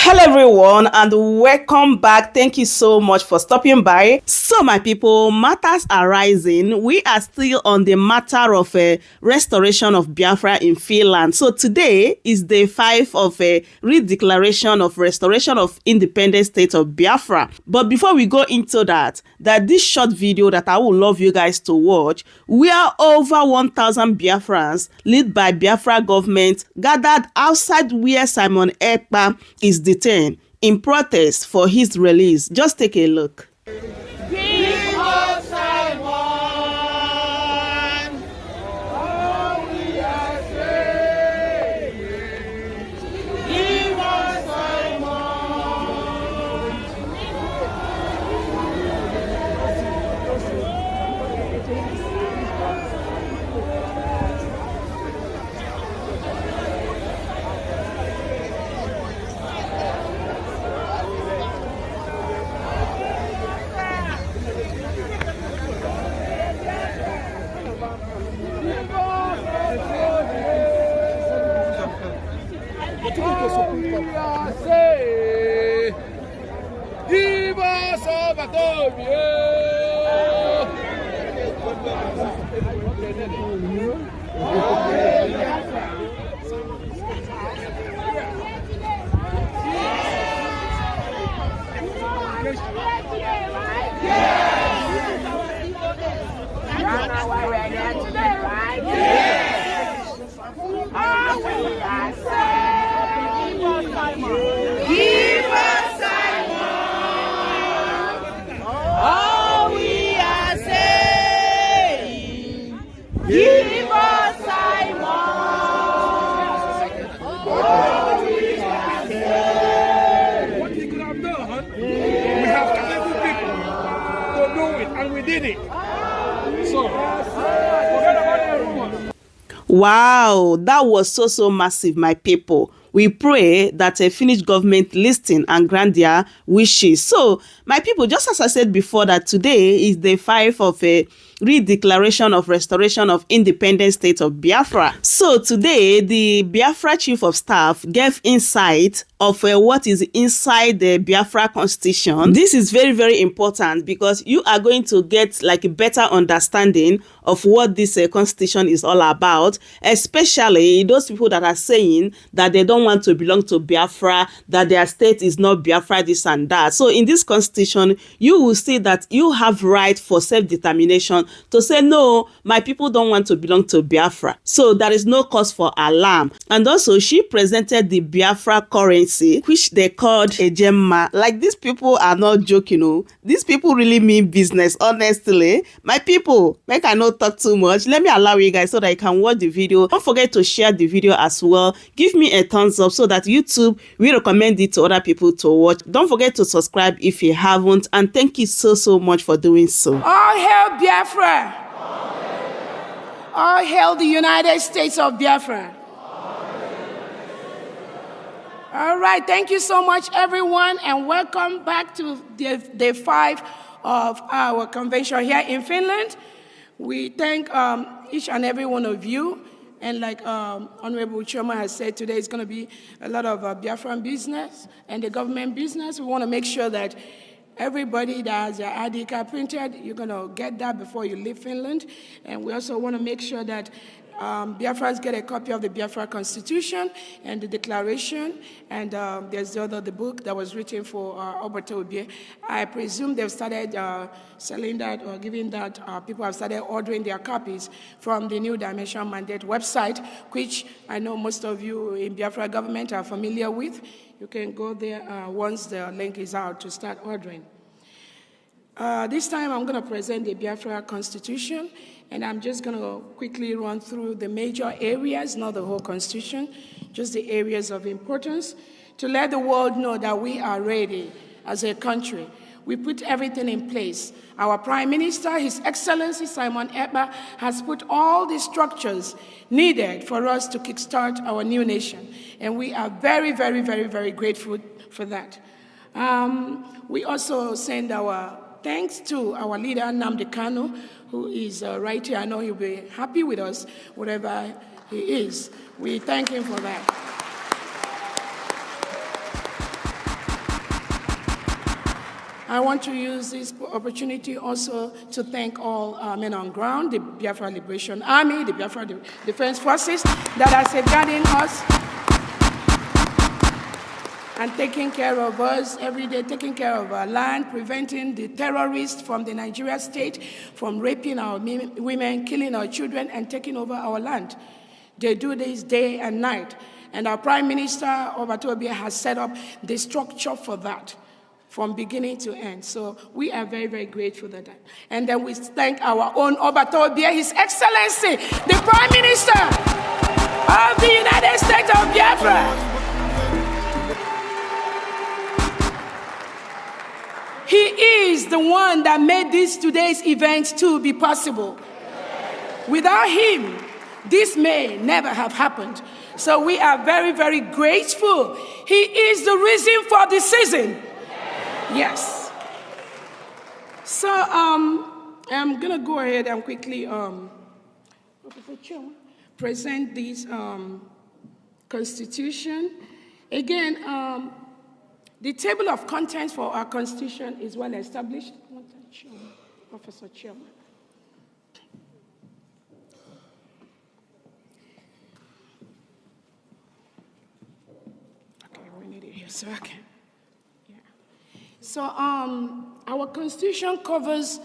Hello everyone and welcome back. Thank you so much for stopping by. So my people, matters are rising. We are still on the matter of a restoration of Biafra in Finland. So today is day 5 of a redeclaration of restoration of independent state of Biafra. But before we go into that this short video that I would love you guys to watch, where over 1,000 Biafrans led by Biafra government gathered outside where Simon Ekpa is detained in protest for his release. Just take a look. Wow, that was so massive, my people. We pray that a Finnish government listen and grant their wishes. So, my people, just as I said before, that today is day 5 of a redeclaration of restoration of independent state of Biafra. So today, the Biafra Chief of Staff gave insight of what is inside the Biafra constitution. This is very important because you are going to get like a better understanding of what this constitution is all about, especially those people that are saying that they don't want to belong to Biafra, that their state is not Biafra, this and that. So in this constitution, you will see that you have right for self-determination to say, no, my people don't want to belong to Biafra. So there is no cause for alarm. And also she presented the Biafra currency, which they called a gemma. Like, these people are not joking, you know. These people really mean business, honestly. My people, make I not talk too much. Let me allow you guys so that you can watch the video. Don't forget to share the video as well. Give me a thumbs up so that YouTube will recommend it to other people to watch. Don't forget to subscribe if you haven't. And thank you so much for doing so. All hail Biafra. All hail the United States of Biafra. All right, thank you so much, everyone, and welcome back to day 5 of our convention here in Finland. We thank each and every one of you. And like Honorable Chairman has said, today is going to be a lot of Biafran business and the government business. We want to make sure that everybody that has their ID card printed, you're going to get that before you leave Finland. And we also want to make sure that Biafrans get a copy of the Biafra Constitution and the Declaration, and there's the book that was written for Alberto Obie. I presume they've started selling that or giving that. People have started ordering their copies from the New Dimension Mandate website, which I know most of you in Biafra government are familiar with. You can go there once the link is out to start ordering. This time I'm going to present the Biafra Constitution, and I'm just going to quickly run through the major areas, not the whole Constitution, just the areas of importance, to let the world know that we are ready as a country. We put everything in place. Our Prime Minister, His Excellency Simon Ekpa, has put all the structures needed for us to kickstart our new nation, and we are very grateful for that. We also send our thanks to our leader, Nnamdi Kanu, who is right here. I know he'll be happy with us, wherever he is. We thank him for that. I want to use this opportunity also to thank all men on ground, the Biafra Liberation Army, the Biafra Defense Forces that are safeguarding us and taking care of us every day, taking care of our land, preventing the terrorists from the Nigeria state from raping our women, killing our children, and taking over our land. They do this day and night. And our Prime Minister, Obatobia, has set up the structure for that from beginning to end. So we are very, very grateful for that. And then we thank our own Obatobia, His Excellency, the Prime Minister of the United States of Biafra. He is the one that made today's event to be possible. Without him, this may never have happened. So we are very, very grateful. He is the reason for the season. Yes. So I'm going to go ahead and quickly present this Constitution. Again, the table of contents for our Constitution is well established. Professor Chairman. Okay, we need it here, so okay. Yeah. So our Constitution covers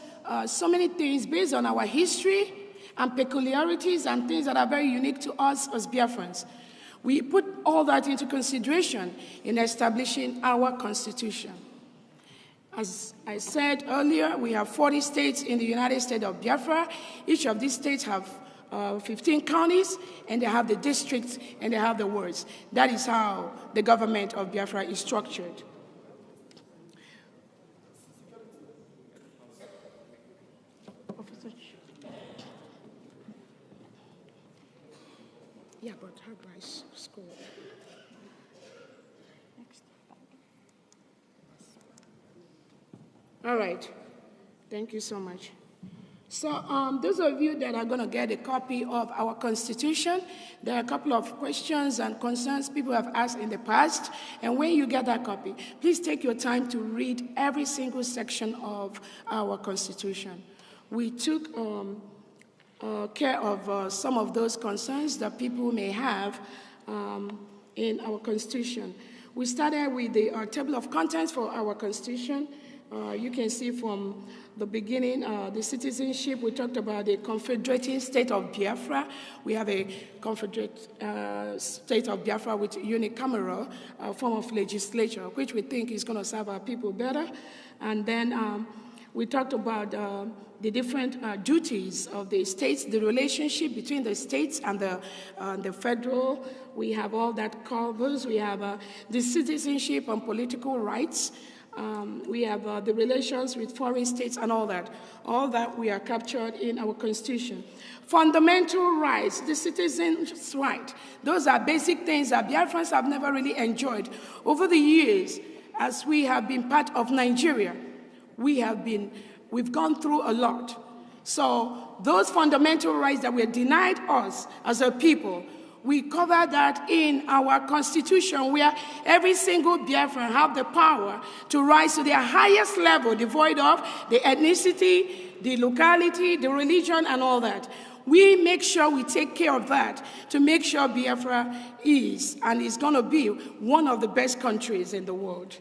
so many things based on our history and peculiarities and things that are very unique to us as Biafrans. We put all that into consideration in establishing our Constitution. As I said earlier, we have 40 states in the United States of Biafra. Each of these states have 15 counties, and they have the districts, and they have the wards. That is how the government of Biafra is structured. Yeah, but how do I scroll? Next. All right. Thank you so much. So those of you that are going to get a copy of our Constitution, there are a couple of questions and concerns people have asked in the past. And when you get that copy, please take your time to read every single section of our Constitution. We took care of some of those concerns that people may have in our Constitution. We started with the table of contents for our Constitution. You can see from the beginning, the citizenship, we talked about the confederating state of Biafra. We have a confederate state of Biafra with unicameral form of legislature, which we think is going to serve our people better. And then we talked about the different duties of the states, the relationship between the states and the federal. We have all that covers. We have the citizenship and political rights. We have the relations with foreign states and all that. All that we are captured in our Constitution. Fundamental rights, the citizen's right. Those are basic things that Biafrans have never really enjoyed. Over the years, as we have been part of Nigeria, we've gone through a lot. So those fundamental rights that were denied us as a people, we cover that in our Constitution, where every single Biafran have the power to rise to their highest level, devoid of the ethnicity, the locality, the religion, and all that. We make sure we take care of that to make sure Biafra is and is going to be one of the best countries in the world.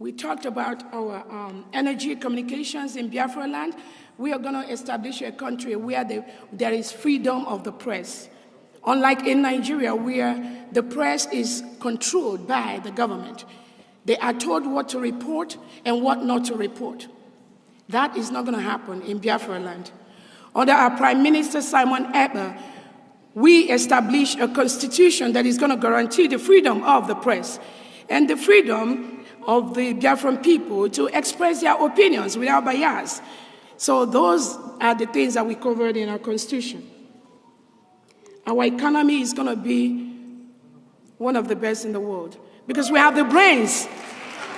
We talked about our energy communications in Biafra land. We are going to establish a country where there is freedom of the press. Unlike in Nigeria, where the press is controlled by the government. They are told what to report and what not to report. That is not going to happen in Biafra land. Under our Prime Minister, Simon Ekpa, we establish a constitution that is going to guarantee the freedom of the press and the freedom of the Biafran people to express their opinions without bias. So those are the things that we covered in our Constitution. Our economy is going to be one of the best in the world because we have the brains.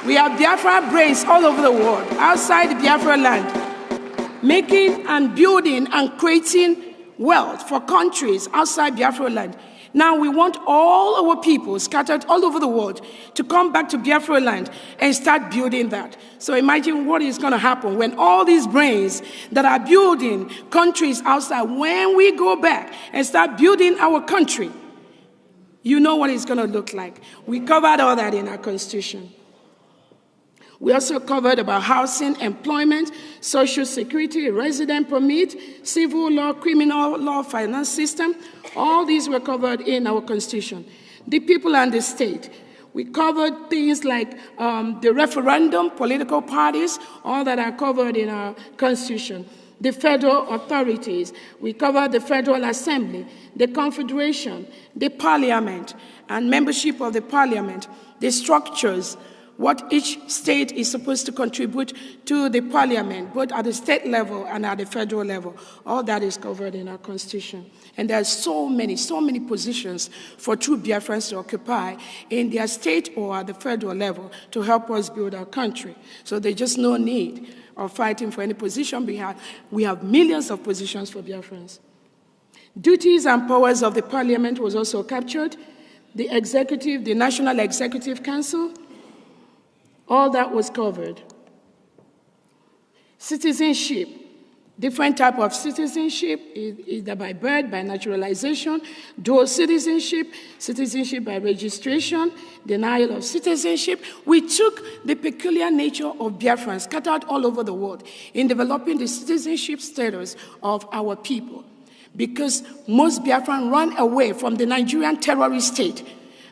We have Biafra brains all over the world, outside the Biafra land. making and building and creating wealth for countries outside Biafra land. Now we want all our people scattered all over the world to come back to Biafra land and start building that. So imagine what is going to happen when all these brains that are building countries outside, when we go back and start building our country, you know what it's going to look like. We covered all that in our Constitution. We also covered about housing, employment, social security, resident permit, civil law, criminal law, finance system. All these were covered in our Constitution. The people and the state. We covered things like the referendum, political parties, all that are covered in our Constitution. The federal authorities. We covered the Federal Assembly, the Confederation, the Parliament, and membership of the Parliament, the structures, what each state is supposed to contribute to the Parliament, both at the state level and at the federal level. All that is covered in our Constitution. And there are so many positions for true Biafrans to occupy in their state or at the federal level to help us build our country. So there's just no need of fighting for any position. We have millions of positions for Biafrans. Duties and powers of the Parliament was also captured. The executive, the National Executive Council, all that was covered. Citizenship, different type of citizenship, either by birth, by naturalization, dual citizenship, citizenship by registration, denial of citizenship. We took the peculiar nature of Biafrans scattered all over the world in developing the citizenship status of our people. Because most Biafrans run away from the Nigerian terrorist state.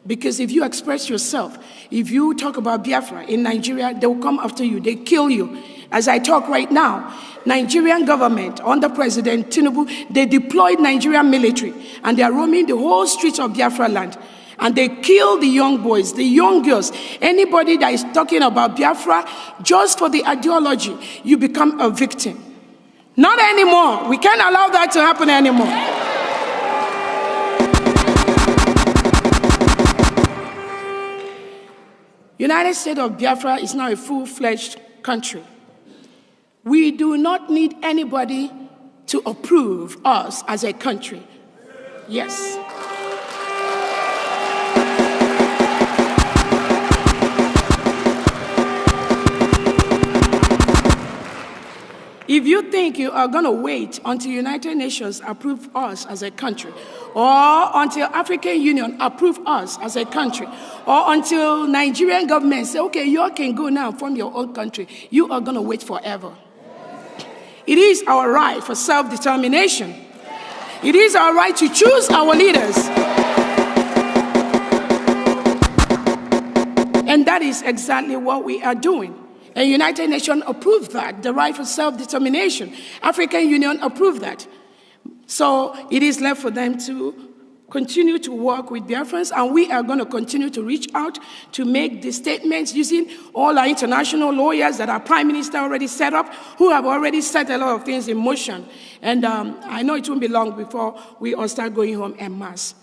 Because if you express yourself, if you talk about Biafra in Nigeria, they will come after you, they kill you. As I talk right now, Nigerian government under President Tinubu, they deployed Nigerian military and they are roaming the whole streets of Biafra land. And they kill the young boys, the young girls, anybody that is talking about Biafra just for the ideology, you become a victim. Not anymore. We can't allow that to happen anymore. United States of Biafra is now a full-fledged country. We do not need anybody to approve us as a country. Yes. If you think you are going to wait until United Nations approve us as a country, or until African Union approve us as a country, or until Nigerian government say, okay, you all can go now from your own country, you are going to wait forever. It is our right for self-determination. It is our right to choose our leaders. And that is exactly what we are doing. And United Nations approved that, the right for self-determination. African Union approved that. So it is left for them to continue to work with Biafrans, and we are going to continue to reach out to make the statements using all our international lawyers that our Prime Minister already set up, who have already set a lot of things in motion. And I know it won't be long before we all start going home en masse.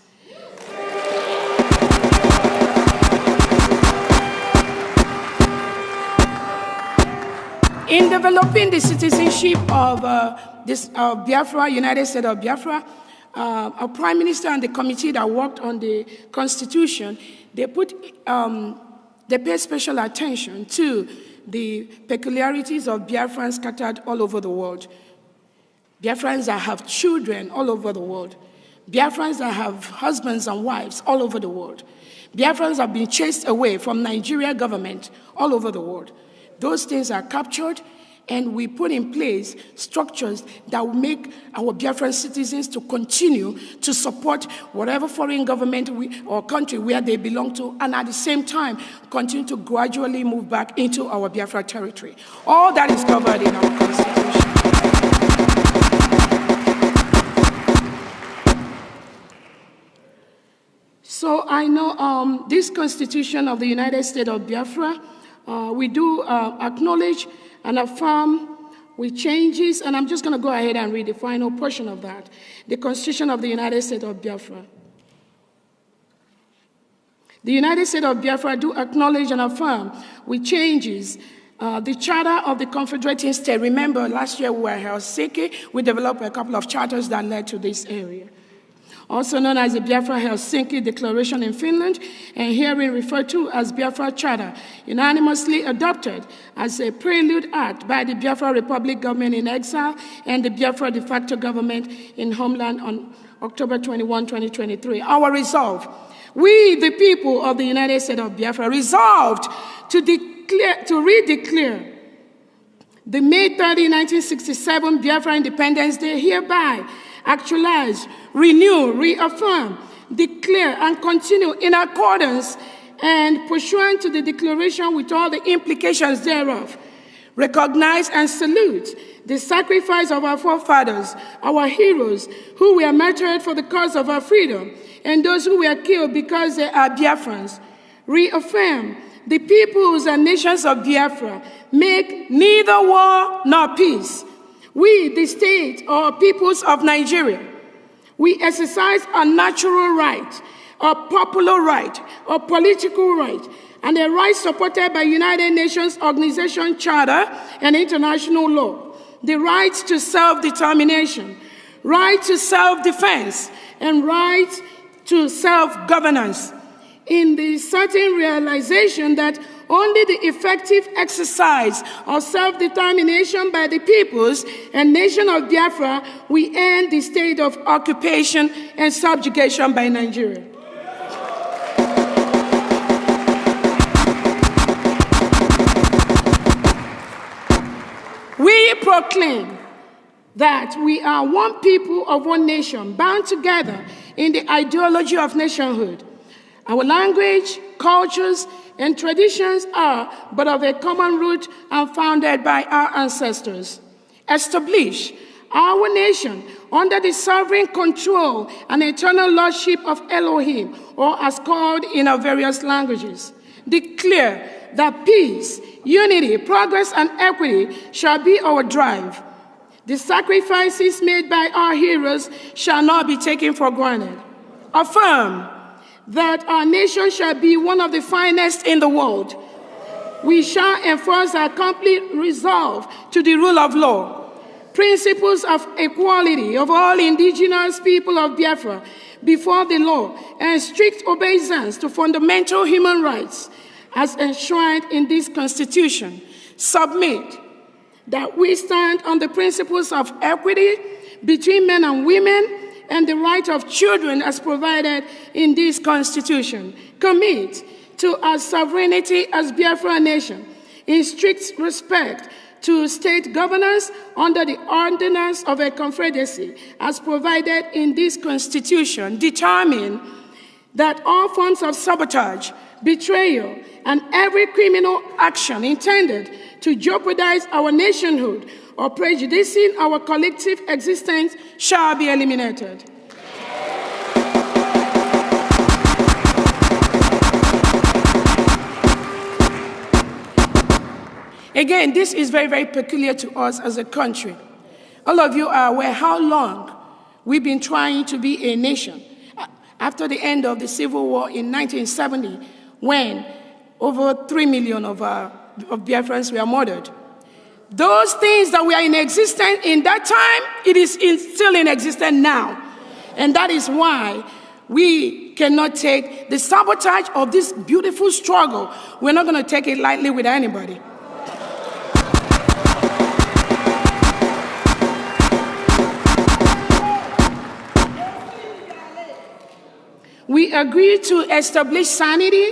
In developing the citizenship of Biafra, United States of Biafra, our Prime Minister and the committee that worked on the Constitution, they paid special attention to the peculiarities of Biafrans scattered all over the world. Biafrans that have children all over the world. Biafrans that have husbands and wives all over the world. Biafrans have been chased away from Nigeria government all over the world. Those things are captured, and we put in place structures that will make our Biafran citizens to continue to support whatever foreign government or country where they belong to, and at the same time, continue to gradually move back into our Biafra territory. All that is covered in our Constitution. So I know this Constitution of the United States of Biafra, we do acknowledge and affirm with changes, and I'm just going to go ahead and read the final portion of that. The Constitution of the United States of Biafra. The United States of Biafra do acknowledge and affirm with changes The Charter of the Confederating State. Remember, last year we were in Helsinki. We developed a couple of charters that led to this area. Also known as the Biafra Helsinki Declaration in Finland, and herein referred to as Biafra Charter, unanimously adopted as a prelude act by the Biafra Republic government in exile and the Biafra de facto government in homeland on October 21, 2023. Our resolve. We, the people of the United States of Biafra, resolved to redeclare the May 30, 1967 Biafra Independence Day hereby actualize, renew, reaffirm, declare, and continue in accordance and pursuant to the declaration with all the implications thereof. Recognize and salute the sacrifice of our forefathers, our heroes, who were martyred for the cause of our freedom, and those who were killed because they are Biafrans. Reaffirm the peoples and nations of Biafra make neither war nor peace. We, the state or peoples of Nigeria, we exercise a natural right, a popular right, a political right, and a right supported by United Nations Organization Charter and international law. The right to self-determination, right to self-defense, and right to self-governance, in the certain realization that only the effective exercise of self-determination by the peoples and nation of Biafra will end the state of occupation and subjugation by Nigeria. We proclaim that we are one people of one nation, bound together in the ideology of nationhood. Our language, cultures, and traditions are but of a common root and founded by our ancestors. Establish our nation under the sovereign control and eternal lordship of Elohim, or as called in our various languages. Declare that peace, unity, progress, and equity shall be our drive. The sacrifices made by our heroes shall not be taken for granted. Affirm that our nation shall be one of the finest in the world. We shall enforce our complete resolve to the rule of law, principles of equality of all indigenous people of Biafra before the law, and strict obeisance to fundamental human rights as enshrined in this Constitution. Submit that we stand on the principles of equity between men and women and the right of children as provided in this Constitution. Commit to our sovereignty as Biafra nation in strict respect to state governance under the ordinance of a confederacy as provided in this Constitution. Determine that all forms of sabotage, betrayal, and every criminal action intended to jeopardize our nationhood or prejudicing our collective existence shall be eliminated. Again, this is very, very peculiar to us as a country. All of you are aware how long we've been trying to be a nation. After the end of the Civil War in 1970, when over 3 million of Biafrans were murdered. Those things that were in existence in that time, it is still in existence now. And that is why we cannot take the sabotage of this beautiful struggle. We're not going to take it lightly with anybody. We agree to establish sanity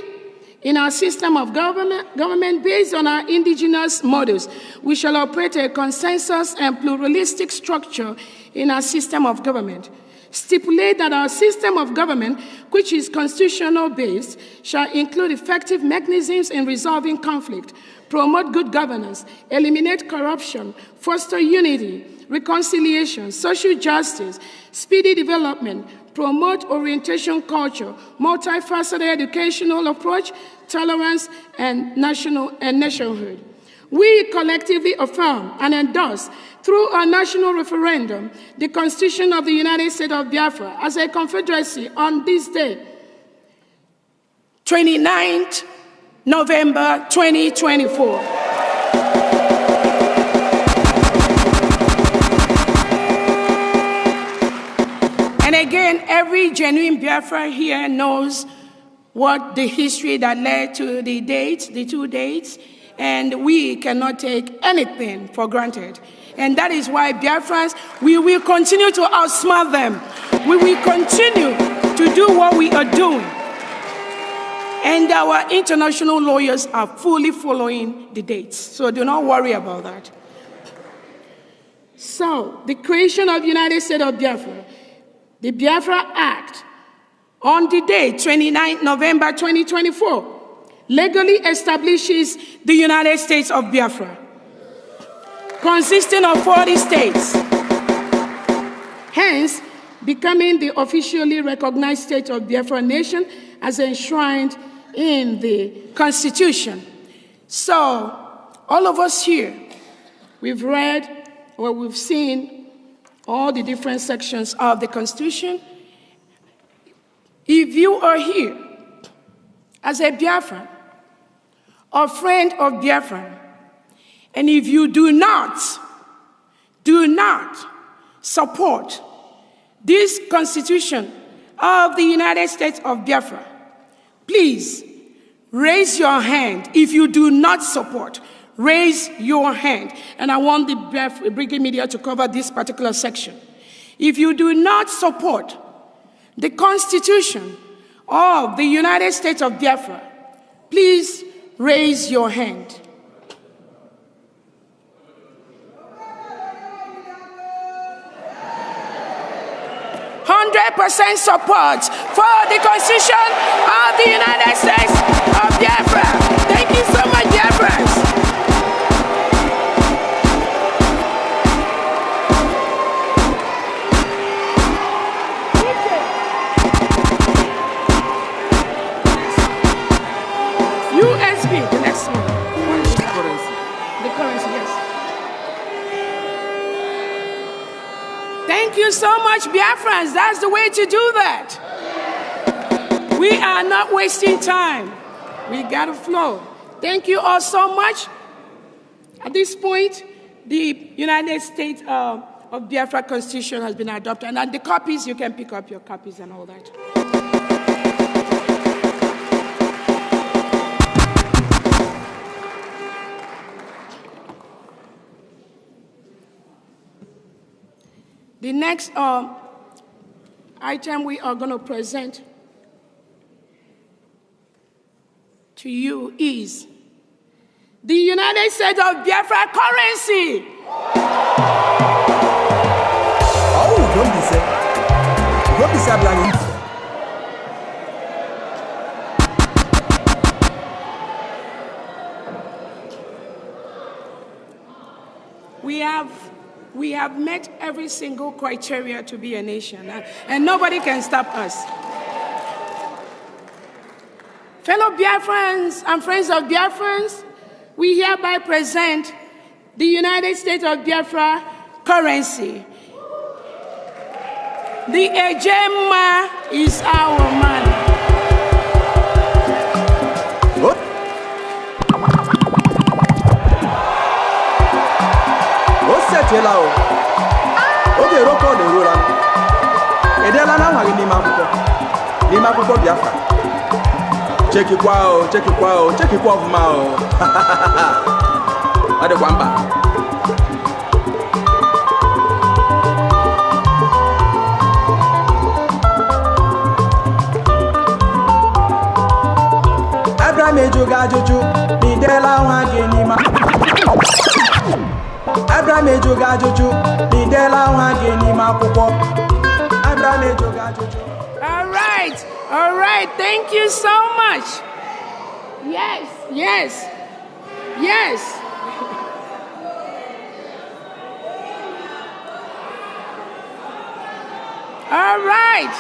in our system of government based on our indigenous models. We shall operate a consensus and pluralistic structure in our system of government. Stipulate that our system of government, which is constitutional based, shall include effective mechanisms in resolving conflict, promote good governance, eliminate corruption, foster unity, reconciliation, social justice, speedy development, promote orientation culture, multifaceted educational approach, tolerance, and nationhood. We collectively affirm and endorse through our national referendum the Constitution of the United States of Biafra as a confederacy on this day, 29th November 2024. again, every genuine Biafra here knows what the history that led to the dates, the 2 dates, and we cannot take anything for granted. And that is why Biafrans, we will continue to outsmart them. We will continue to do what we are doing. And our international lawyers are fully following the dates. So do not worry about that. So, the creation of the United States of Biafra, the Biafra Act, on the day 29 November 2024, legally establishes the United States of Biafra, consisting of 40 states, hence becoming the officially recognized state of Biafra nation as enshrined in the Constitution. So, all of us here, we've read or we've seen all the different sections of the Constitution. If you are here as a Biafran, a friend of Biafran, and if you do not support this Constitution of the United States of Biafra, please raise your hand. If you do not support, raise your hand. And I want the Brigade Media to cover this particular section. If you do not support the Constitution of the United States of Biafra, please raise your hand. 100% support for the Constitution of the United States of Biafra. Thank you so much, Biafrans. USB, the next one. The currency, yes. Thank you so much, Biafrans. That's the way to do that. We are not wasting time. We got to flow. Thank you all so much. At this point, the United States of Biafra Constitution has been adopted. And the copies, you can pick up your copies and all that. The next item we are going to present to you is the United States of Biafra currency. Oh, don't be sad. Don't be sad, Lanny. We have met every single criteria to be a nation, and nobody can stop us. Fellow Biafrans and friends of Biafrans, we hereby present the United States of Biafra currency. The Ejema is our money. What? Setela o. Oge roko de rola. Edela na nwa ni makuko. Ni makuko Biafra. Check it kwa ofuma o. Ade kwamba. Abraham ejoga jojo, ni dela nwa ni makuko. Abraham ejoga jojo, nidela wageni makuko. Abraham ejoga jojo. All right, thank you so much. Yes. All right.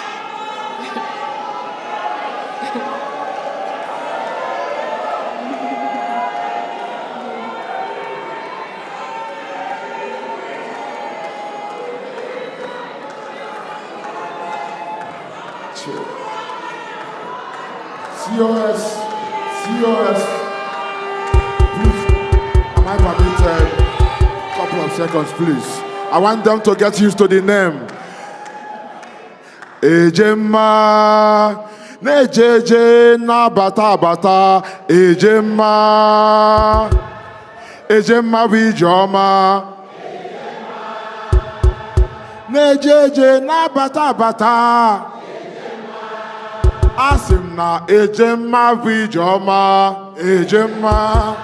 COS, please, am I permitted? Couple of seconds, please. I want them to get used to the name. ejemma nejeje na bata bata ejemma ejemma wijoma nejeje na bata bata asim na ejemma wijoma ejemma.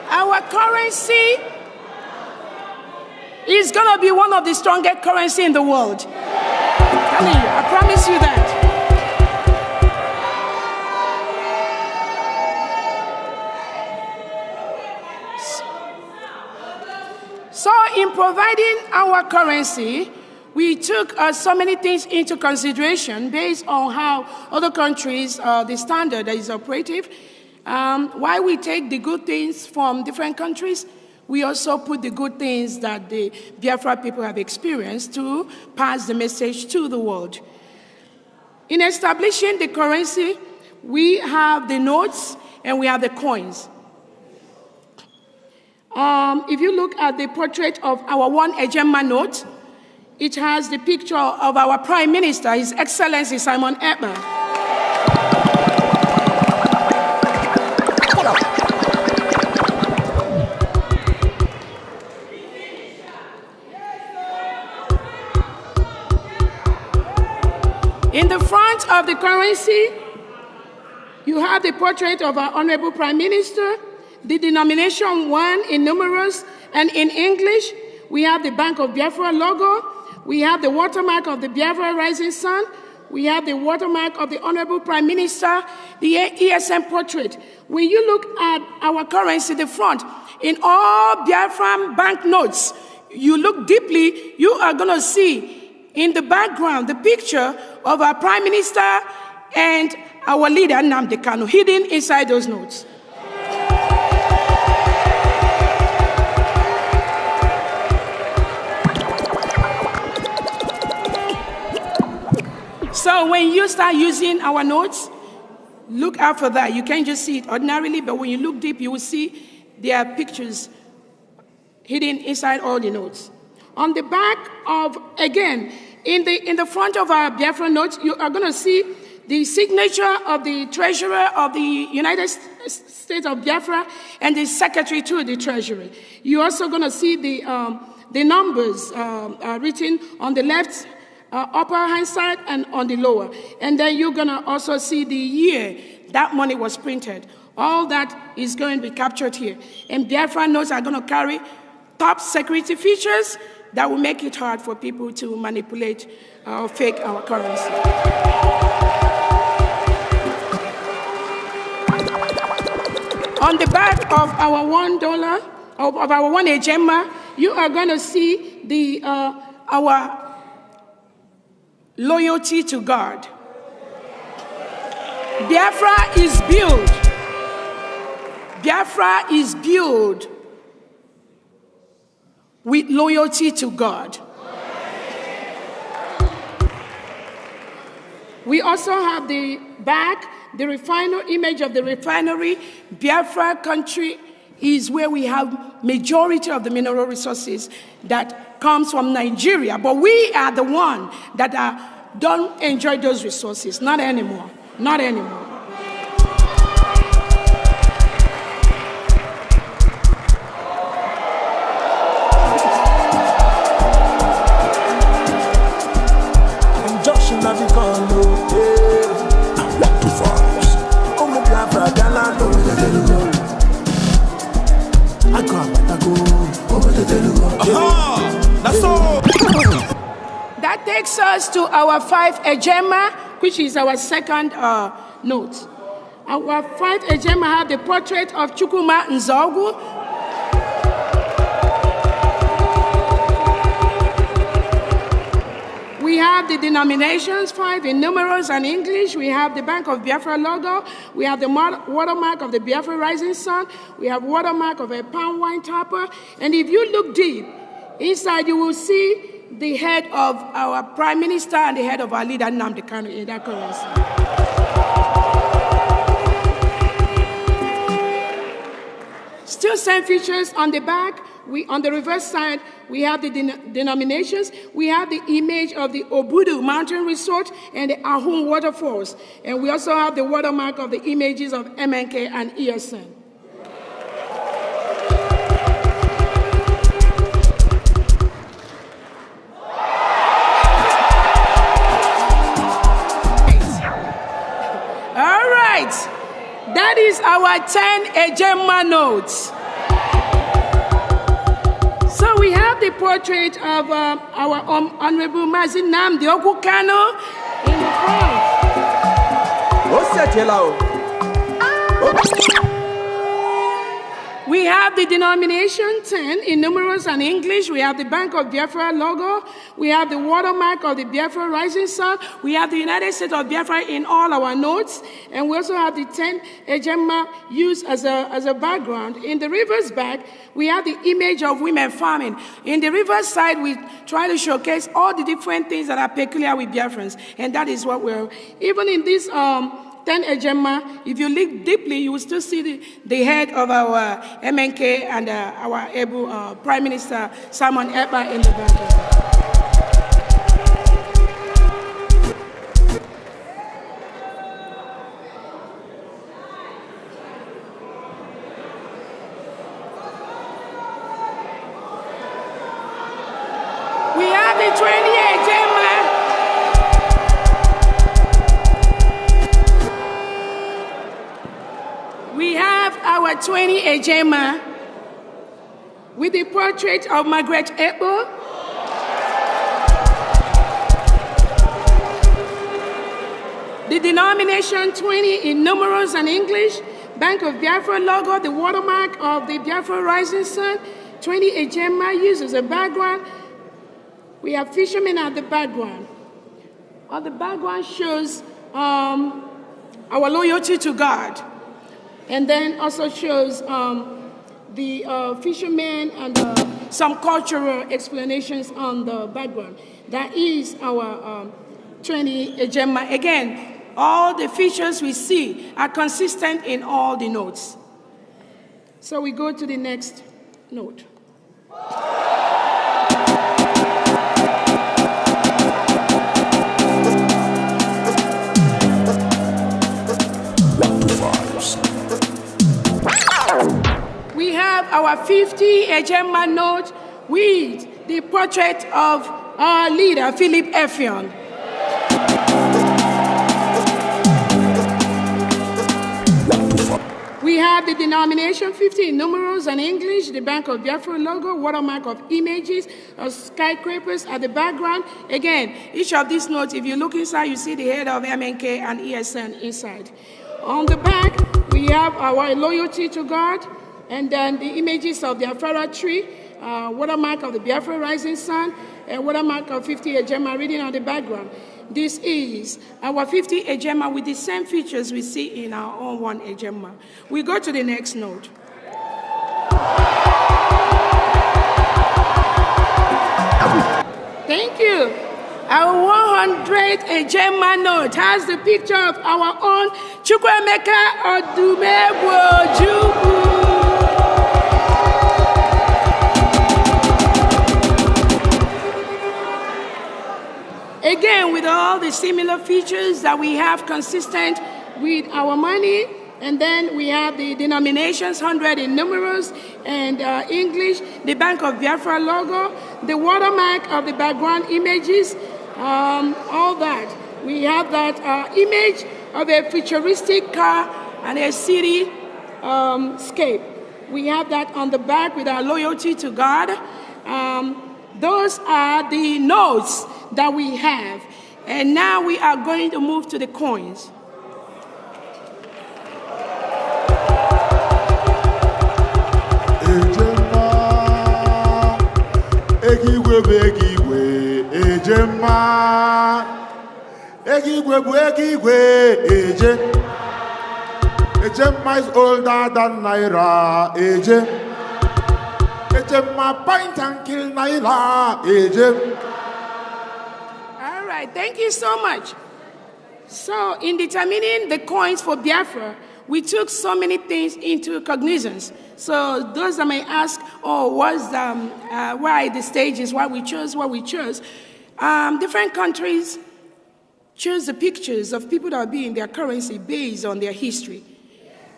Our currency is going to be one of the strongest currency in the world. Telling you, I promise you that. So in providing our currency, we took so many things into consideration based on how other countries, the standard that is operative. Why we take the good things from different countries, we also put the good things that the Biafra people have experienced to pass the message to the world. In establishing the currency, we have the notes and we have the coins. If you look at the portrait of our one Ejemma note, it has the picture of our Prime Minister, His Excellency Simon Ekpa. In the front of the currency, you have the portrait of our Honorable Prime Minister, the denomination 1 in numerals and in English. We have the Bank of Biafra logo. We have the watermark of the Biafra Rising Sun. We have the watermark of the Honorable Prime Minister, the ESM portrait. When you look at our currency, the front, in all Biafran banknotes, you look deeply, you are going to see in the background the picture of our Prime Minister and our leader, Nnamdi Kanu, hidden inside those notes. So when you start using our notes, look out for that. You can't just see it ordinarily, but when you look deep, you will see there are pictures hidden inside all the notes. On the back of, again, in the front of our Biafra notes, you are going to see the signature of the Treasurer of the United States of Biafra and the Secretary to the Treasury. You're also going to see the numbers written on the left upper hand side and on the lower. And then you're going to also see the year that money was printed. All that is going to be captured here. And Biafra notes are going to carry top security features that will make it hard for people to manipulate or fake our currency. On the back of our $1, of our one Ejemma, you are going to see the our loyalty to God. Biafra is built. Biafra is built with loyalty to God. We also have the back, the image of the refinery. Biafra country is where we have majority of the mineral resources that comes from Nigeria, but we are the one that don't enjoy those resources. Not anymore. Not anymore. That takes us to our 5 Ejemma, which is our second note. Our 5 Ejemma have the portrait of Chukwuma Nzogu. We have the denominations 5 in numerals and English. We have the Bank of Biafra logo. We have the watermark of the Biafra Rising Sun. We have watermark of a palm wine topper. And if you look deep, inside you will see the head of our Prime Minister and the head of our leader, Nnamdi Kanu, in that currency. Still same features on the back. On the reverse side, we have the denominations. We have the image of the Obudu Mountain Resort and the Ahun Waterfalls. And we also have the watermark of the images of MNK and ESN. All right. That is our 10 Ejema notes. So we have the portrait of our Honorable Mazi Nnamdi Kanu in the front. We have the denomination 10 in numerals and English. We have the Bank of Biafra logo. We have the watermark of the Biafra Rising Sun. We have the United States of Biafra in all our notes. And we also have the 10 Ejema used as a background. In the reverse back, we have the image of women farming. In the reverse side, we try to showcase all the different things that are peculiar with Biafrans. And that is what we're, even in this 10 Ejema, if you look deeply, you will still see the head of our MNK and our able Prime Minister Simon Ekpa in the background. We have the 20 Ejema. We have our 20 Ejema with the portrait of Margaret Epka. The denomination 20 in numerals and English, Bank of Biafra logo, the watermark of the Biafra Rising Sun, 20 Ejema used as a background. We have fishermen at the background. On the background shows our loyalty to God. And then also shows the fishermen and some cultural explanations on the background. That is our 20 Ejema. Again, all the features we see are consistent in all the notes. So we go to the next note. We have our 50 Ejema note with the portrait of our leader, Philip Effiong. We have the denomination 50 in numerals and English, the Bank of Biafra logo, watermark of images of skyscrapers at the background. Again, each of these notes, if you look inside, you see the head of MNK and ESN inside. On the back, we have our loyalty to God, and then the images of the Afara tree, watermark of the Biafra Rising Sun, and watermark of 50 Ejema reading on the background. This is our 50 Ejema with the same features we see in our own 1 Ejema. We go to the next note. Thank you. Our 100 Ejema note has the picture of our own Chukwuemeka Odumegwu Ojukwu. Again, with all the similar features that we have consistent with our money, and then we have the denominations, 100 in numerals and English, the Bank of Biafra logo, the watermark of the background images, all that. We have that image of a futuristic car and a city scape. We have that on the back with our loyalty to God. Those are the notes that we have. And now we are going to move to the coins. Ejema is older than Naira. Ejema pint and kill Naira. All right, thank you so much. So in determining the coins for Biafra, we took so many things into cognizance. So those that may ask, oh, why the stages, why we chose what we chose. Different countries choose the pictures of people that will be in their currency based on their history.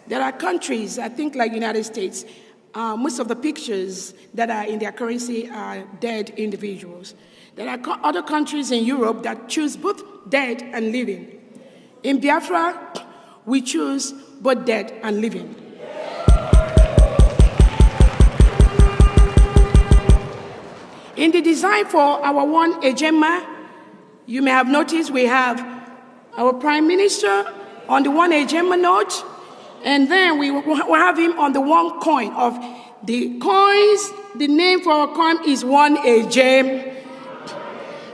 There are countries, I think like United States, most of the pictures that are in their currency are dead individuals. There are other countries in Europe that choose both dead and living. In Biafra, we choose both dead and living. In the design for our one Ejema, you may have noticed we have our Prime Minister on the one Ejema note, and then we will have him on the one coin of the coins. The name for our coin is one Ejem.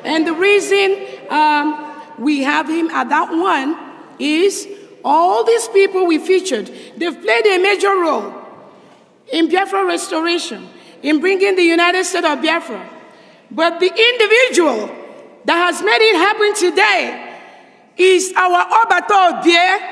And the reason we have him at that one is all these people we featured, they've played a major role in Biafra restoration, in bringing the United States of Biafra. But the individual that has made it happen today is our Obato Bie.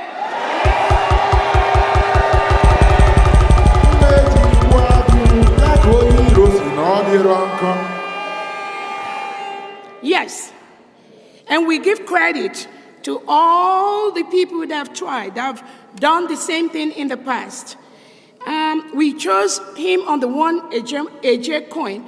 Yes, and we give credit to all the people that have tried, that have done the same thing in the past. We chose him on the one AJ coin,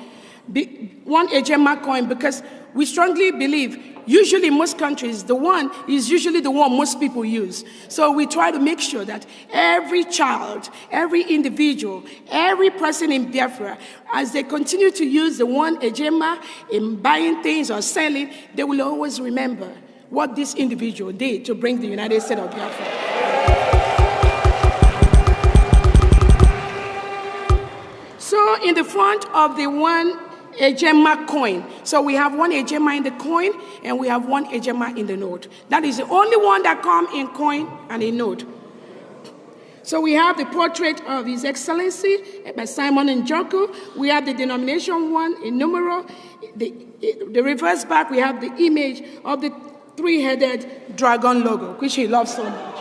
one Ejema coin, because we strongly believe, usually in most countries, the one is usually the one most people use. So we try to make sure that every child, every individual, every person in Biafra, as they continue to use the one Ejema in buying things or selling, they will always remember what this individual did to bring the United States of Biafra. So in the front of the one Ejema coin, so we have one Ejema in the coin and we have one Ejema in the note. That is the only one that comes in coin and in note. So we have the portrait of His Excellency by Simon Ekpa. We have the denomination one in numeral. The reverse back, we have the image of the three-headed dragon logo, which he loves so much.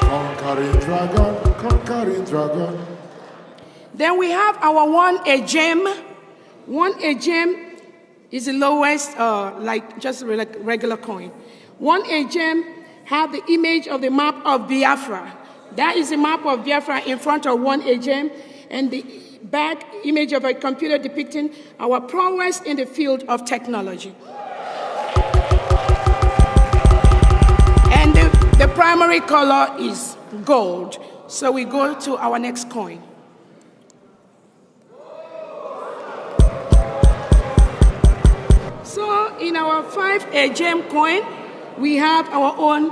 Conquering dragon, conquering dragon. Then we have our one Ejem. One Ejem is the lowest, like just regular coin. One Ejem have the image of the map of Biafra. That is the map of Biafra in front of one Ejem, and the back image of a computer depicting our prowess in the field of technology. And the primary color is gold. So we go to our next coin. So in our 5 Ejem coin, we have our own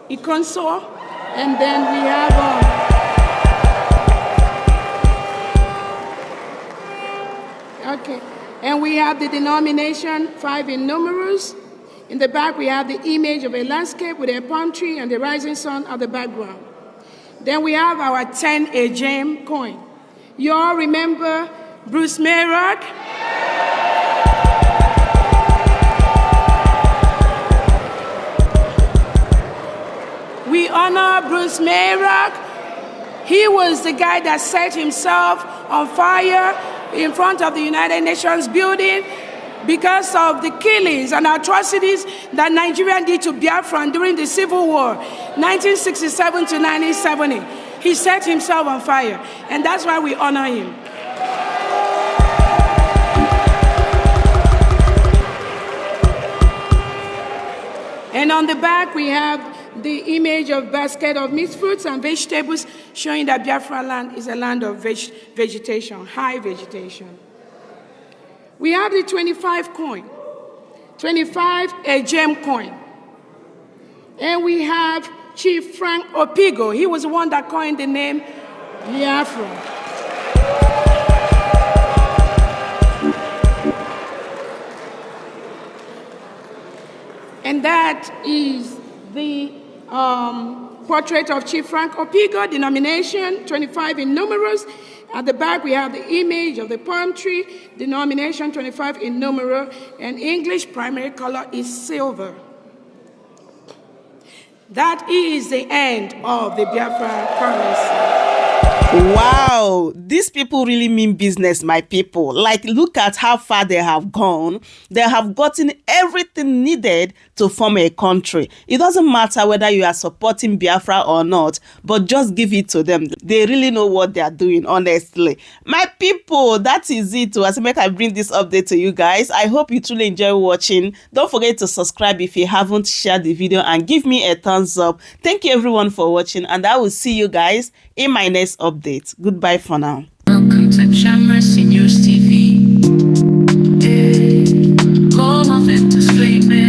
Ikonsor, and then we have and we have the denomination 5 in numerals. In the back, we have the image of a landscape with a palm tree and the rising sun at the background. Then we have our 10 Ejem coin. You all remember Bruce Mayrock? We honor Bruce Mayrock. He was the guy that set himself on fire in front of the United Nations building because of the killings and atrocities that Nigeria did to Biafran during the Civil War, 1967 to 1970. He set himself on fire, and that's why we honor him. And on the back, we have the image of basket of mixed fruits and vegetables, showing that Biafra land is a land of vegetation, high vegetation. We have the 25 coin, 25 Ejem coin. And we have Chief Frank Opigo. He was the one that coined the name Biafra. And that is the portrait of Chief Frank Opigo, denomination 25 in numerals. At the back, we have the image of the palm tree, denomination 25 in numeral, and English primary color is silver. That is the end of the Biafra promise. Wow, these people really mean business, my people. Like, look at how far they have gone. They have gotten everything needed to form a country. It doesn't matter whether you are supporting Biafra or not, but just give it to them. They really know what they are doing, honestly. My people, that is it. As I make I bring this update to you guys. I hope you truly enjoy watching. Don't forget to subscribe if you haven't shared the video and give me a thumbs up. Thank you everyone for watching, and I will see you guys in my next update. Goodbye for now. Welcome to Biafrans TV. Home of entertainment.